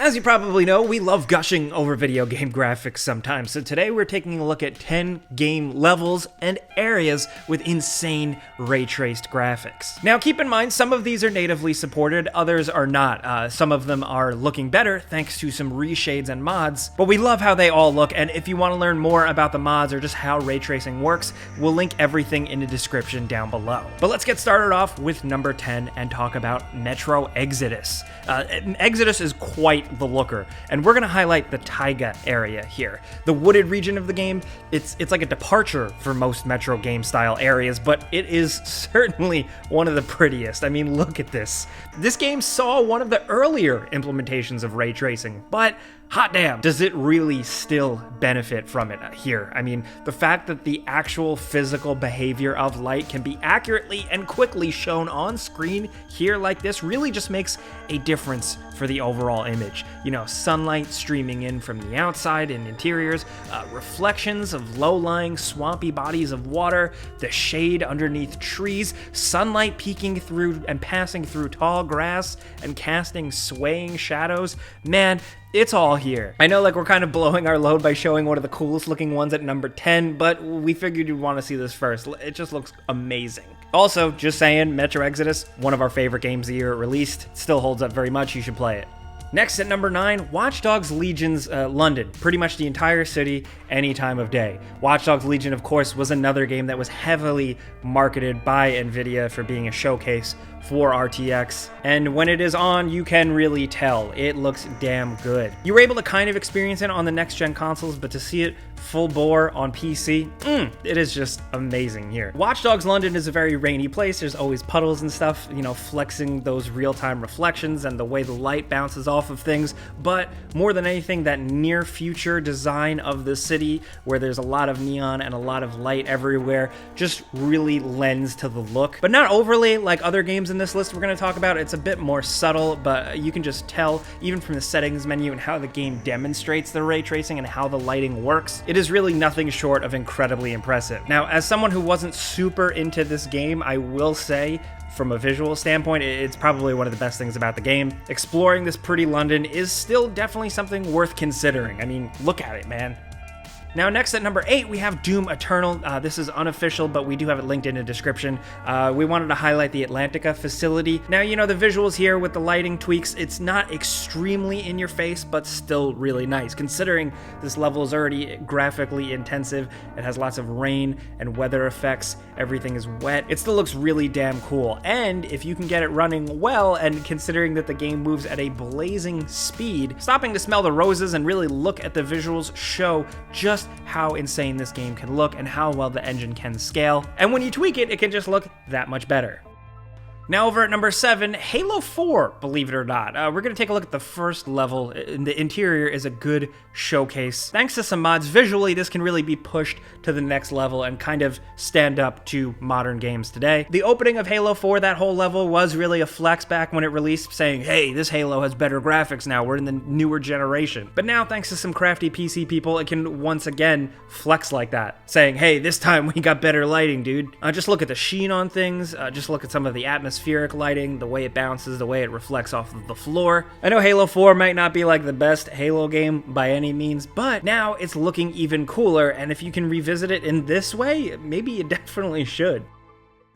As you probably know, we love gushing over video game graphics sometimes, so today we're taking a look at 10 game levels and areas with insane ray-traced graphics. Now keep in mind, some of these are natively supported, others are not. Some of them are looking better thanks to some reshades and mods, but we love how they all look, and if you want to learn more about the mods or just how ray tracing works, we'll link everything in the description down below. But let's get started off with number 10 and talk about Metro Exodus. Exodus is quite the looker, and we're gonna highlight the taiga area here. The wooded region of the game, it's like a departure for most Metro game style areas, but it is certainly one of the prettiest. I mean, look at this. This game saw one of the earlier implementations of ray tracing, but hot damn, does it really still benefit from it here? I mean, the fact that the actual physical behavior of light can be accurately and quickly shown on screen here like this really just makes a difference for the overall image. You know, sunlight streaming in from the outside and interiors, reflections of low-lying swampy bodies of water, the shade underneath trees, sunlight peeking through and passing through tall grass and casting swaying shadows. Man, it's all here. I know, like, we're kind of blowing our load by showing one of the coolest looking ones at number 10, but we figured you'd want to see this first. It just looks amazing. Also, just saying, Metro Exodus, one of our favorite games the year it released. It still holds up very much. You should play it. Next at number 9, Watch Dogs Legion's London. Pretty much the entire city, any time of day. Watch Dogs Legion, of course, was another game that was heavily marketed by NVIDIA for being a showcase for RTX, and when it is on, you can really tell. It looks damn good. You were able to kind of experience it on the next-gen consoles, but to see it full bore on PC, it is just amazing here. Watch Dogs London is a very rainy place. There's always puddles and stuff, you know, flexing those real-time reflections and the way the light bounces off of things, but more than anything, that near-future design of the city, where there's a lot of neon and a lot of light everywhere, just really lends to the look. But not overly like other games in this list we're going to talk about. It's a bit more subtle, but you can just tell, even from the settings menu and how the game demonstrates the ray tracing and how the lighting works, it is really nothing short of incredibly impressive. Now, as someone who wasn't super into this game, I will say, from a visual standpoint, it's probably one of the best things about the game. Exploring this pretty London is still definitely something worth considering. I mean, look at it, man. Now, next at number 8, we have Doom Eternal. This is unofficial, but we do have it linked in the description. We wanted to highlight the Atlantica facility. Now, you know, the visuals here with the lighting tweaks, it's not extremely in your face, but still really nice. Considering this level is already graphically intensive, it has lots of rain and weather effects, everything is wet, it still looks really damn cool. And if you can get it running well, and considering that the game moves at a blazing speed, stopping to smell the roses and really look at the visuals show just how insane this game can look and how well the engine can scale. And when you tweak it, it can just look that much better. Now over at number 7, Halo 4, believe it or not. We're going to take a look at the first level. The interior is a good showcase. Thanks to some mods, visually this can really be pushed to the next level and kind of stand up to modern games today. The opening of Halo 4, that whole level, was really a flex back when it released, saying, hey, this Halo has better graphics now, we're in the newer generation. But now, thanks to some crafty PC people, it can once again flex like that, saying, hey, this time we got better lighting, dude. Just look at the sheen on things, just look at some of the atmospheric lighting, the way it bounces, the way it reflects off of the floor. I know Halo 4 might not be like the best Halo game by any means, but now it's looking even cooler, and if you can revisit it in this way, maybe you definitely should.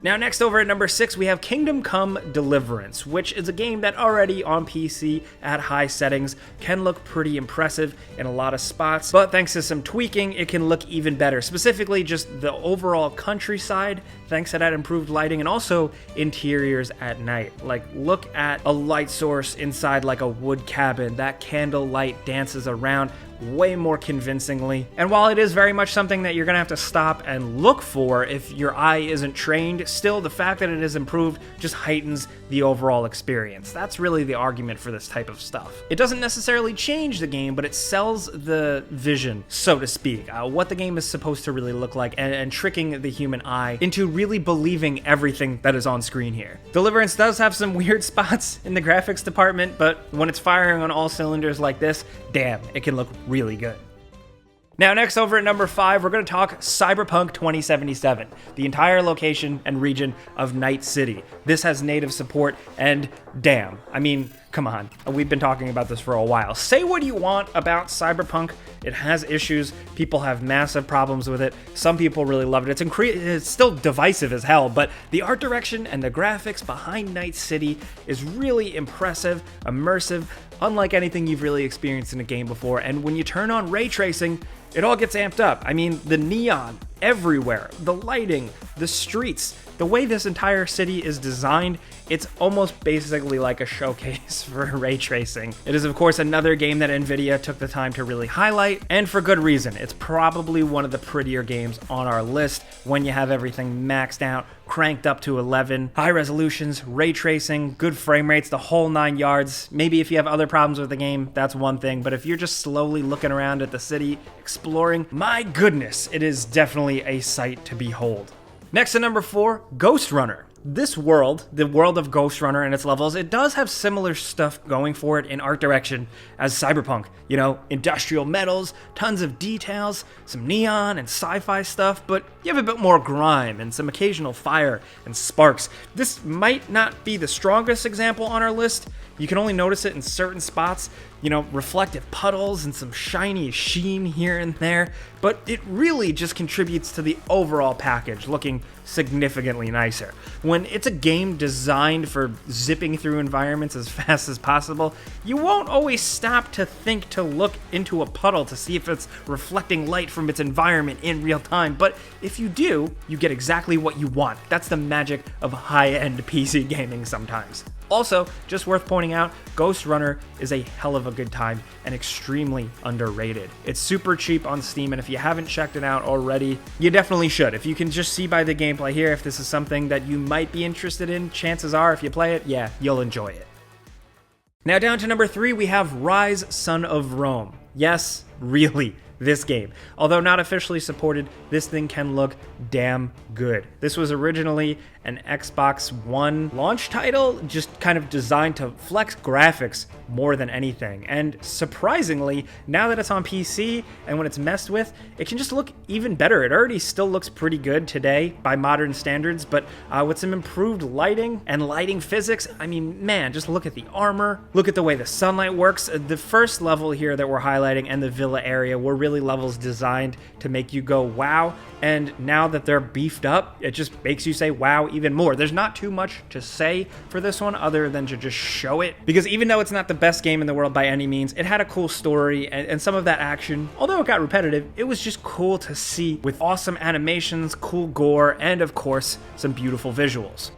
Now, next over at number 6, we have Kingdom Come Deliverance, which is a game that already on PC at high settings can look pretty impressive in a lot of spots, but thanks to some tweaking, it can look even better. Specifically, just the overall countryside, thanks to that improved lighting, and also interiors at night. Like, look at a light source inside like a wood cabin. That candle light dances around way more convincingly. And while it is very much something that you're gonna have to stop and look for if your eye isn't trained, still the fact that it is improved just heightens the overall experience. That's really the argument for this type of stuff. It doesn't necessarily change the game, but it sells the vision, so to speak, what the game is supposed to really look like, and tricking the human eye into really believing everything that is on screen here. Deliverance does have some weird spots in the graphics department, but when it's firing on all cylinders like this, damn, it can look really good. Now, next over at number 5, we're going to talk Cyberpunk 2077, the entire location and region of Night City. This has native support, and damn. I mean, come on. We've been talking about this for a while. Say what you want about Cyberpunk. It has issues. People have massive problems with it. Some people really love it. It's still divisive as hell, but the art direction and the graphics behind Night City is really impressive, immersive, unlike anything you've really experienced in a game before. And when you turn on ray tracing, it all gets amped up. I mean, the neon everywhere, the lighting, the streets, the way this entire city is designed, it's almost basically like a showcase for ray tracing. It is, of course, another game that Nvidia took the time to really highlight, and for good reason. It's probably one of the prettier games on our list when you have everything maxed out, cranked up to 11, high resolutions, ray tracing, good frame rates, the whole 9 yards. Maybe if you have other problems with the game, that's one thing, but if you're just slowly looking around at the city, exploring, my goodness, it is definitely a sight to behold. Next to number 4, Ghostrunner. This world, the world of Ghostrunner and its levels, it does have similar stuff going for it in art direction as Cyberpunk. You know, industrial metals, tons of details, some neon and sci-fi stuff, but you have a bit more grime and some occasional fire and sparks. This might not be the strongest example on our list. You can only notice it in certain spots, you know, reflective puddles and some shiny sheen here and there, but it really just contributes to the overall package looking significantly nicer. When it's a game designed for zipping through environments as fast as possible, you won't always stop to think to look into a puddle to see if it's reflecting light from its environment in real time, but if you do, you get exactly what you want. That's the magic of high-end PC gaming sometimes. Also, just worth pointing out, Ghostrunner is a hell of a good time and extremely underrated. It's super cheap on Steam, and if you haven't checked it out already, you definitely should. If you can just see by the gameplay here if this is something that you might be interested in, chances are if you play it, yeah, you'll enjoy it. Now down to number 3, we have Ryze, Son of Rome. Yes, really. This game. Although not officially supported, this thing can look damn good. This was originally an Xbox One launch title, just kind of designed to flex graphics more than anything. And surprisingly, now that it's on PC and when it's messed with, it can just look even better. It already still looks pretty good today by modern standards, but with some improved lighting and lighting physics, I mean, man, just look at the armor, look at the way the sunlight works. The first level here that we're highlighting and the villa area were really levels designed to make you go wow, and now that they're beefed up, it just makes you say wow even more. There's not too much to say for this one other than to just show it, because even though it's not the best game in the world by any means, it had a cool story and some of that action, although it got repetitive, it was just cool to see with awesome animations, cool gore, and of course some beautiful visuals.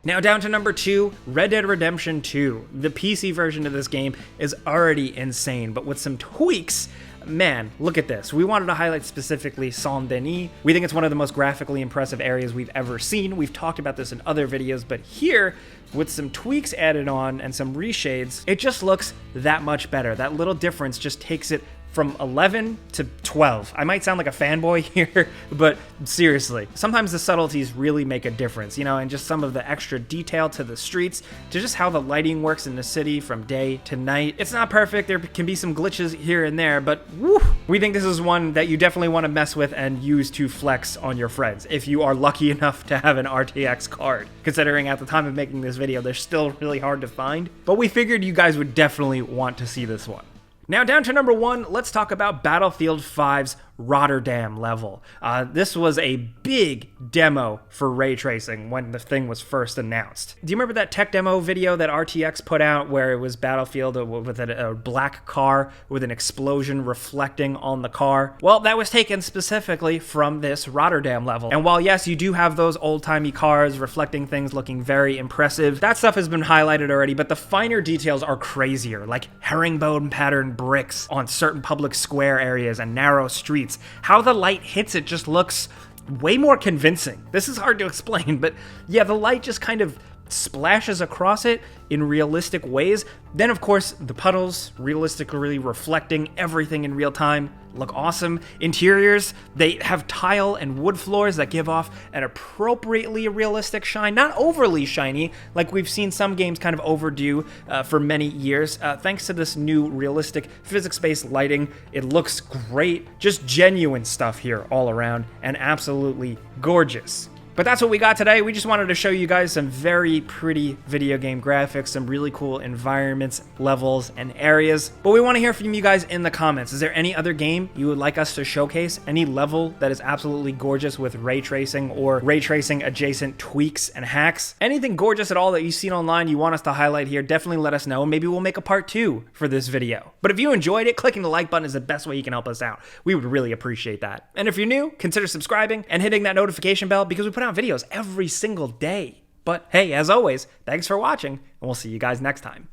Now down to number 2, Red Dead Redemption 2. The PC version of this game is already insane, but with some tweaks, man, look at this. We wanted to highlight specifically Saint-Denis. We think it's one of the most graphically impressive areas we've ever seen. We've talked about this in other videos, but here, with some tweaks added on and some reshades, it just looks that much better. That little difference just takes it from 11 to 12. I might sound like a fanboy here, but seriously, sometimes the subtleties really make a difference, you know, and just some of the extra detail to the streets, to just how the lighting works in the city from day to night. It's not perfect, there can be some glitches here and there, but woo, we think this is one that you definitely want to mess with and use to flex on your friends, if you are lucky enough to have an RTX card. Considering at the time of making this video, they're still really hard to find, but we figured you guys would definitely want to see this one. Now down to number 1, let's talk about Battlefield 5's Rotterdam level. This was a big demo for ray tracing when the thing was first announced. Do you remember that tech demo video that RTX put out where it was Battlefield with a black car with an explosion reflecting on the car? Well, that was taken specifically from this Rotterdam level. And while yes, you do have those old-timey cars reflecting things looking very impressive, that stuff has been highlighted already, but the finer details are crazier, like herringbone pattern bricks on certain public square areas and narrow streets. How the light hits it just looks way more convincing. This is hard to explain, but yeah, the light just kind of splashes across it in realistic ways. Then of course the puddles realistically reflecting everything in real time look awesome. Interiors, they have tile and wood floors that give off an appropriately realistic shine, not overly shiny like we've seen some games kind of overdo for many years. Thanks to this new realistic physics-based lighting, it looks great. Just genuine stuff here all around and absolutely gorgeous. But that's what we got today. We just wanted to show you guys some very pretty video game graphics, some really cool environments, levels, and areas. But we want to hear from you guys in the comments. Is there any other game you would like us to showcase? Any level that is absolutely gorgeous with ray tracing or ray tracing adjacent tweaks and hacks? Anything gorgeous at all that you've seen online you want us to highlight here, definitely let us know. Maybe we'll make a part 2 for this video. But if you enjoyed it, clicking the like button is the best way you can help us out. We would really appreciate that. And if you're new, consider subscribing and hitting that notification bell because we put out videos every single day. But hey, as always, thanks for watching, and we'll see you guys next time.